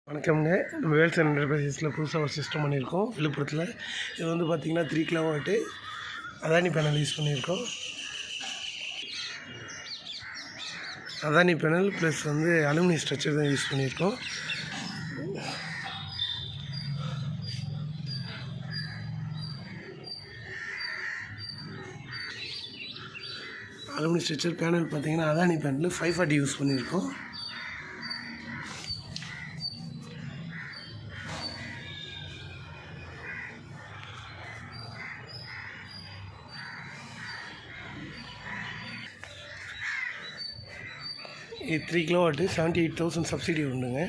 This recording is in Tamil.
வணக்கம்ங்க. நம்ம வேல்ஸ் அண்ட் என்டர்பிரைசஸில் புதுசாக ஒரு சிஸ்டம் பண்ணியிருக்கோம் விழுப்புரத்தில். இது வந்து பார்த்திங்கன்னா 3 கிலோவாட்டு அதானி பேனல் யூஸ் பண்ணியிருக்கோம். அதானி பேனல் ப்ளஸ் வந்து அலுமினியம் ஸ்ட்ரக்சர் தான் யூஸ் பண்ணியிருக்கோம். அலுமினியம் ஸ்ட்ரக்சர் பேனல் பார்த்திங்கன்னா அதானி பேனல் 540 யூஸ் பண்ணியிருக்கோம். இது 3 கிலோவாட்டு 78,000 சப்சிடி உண்டுங்க.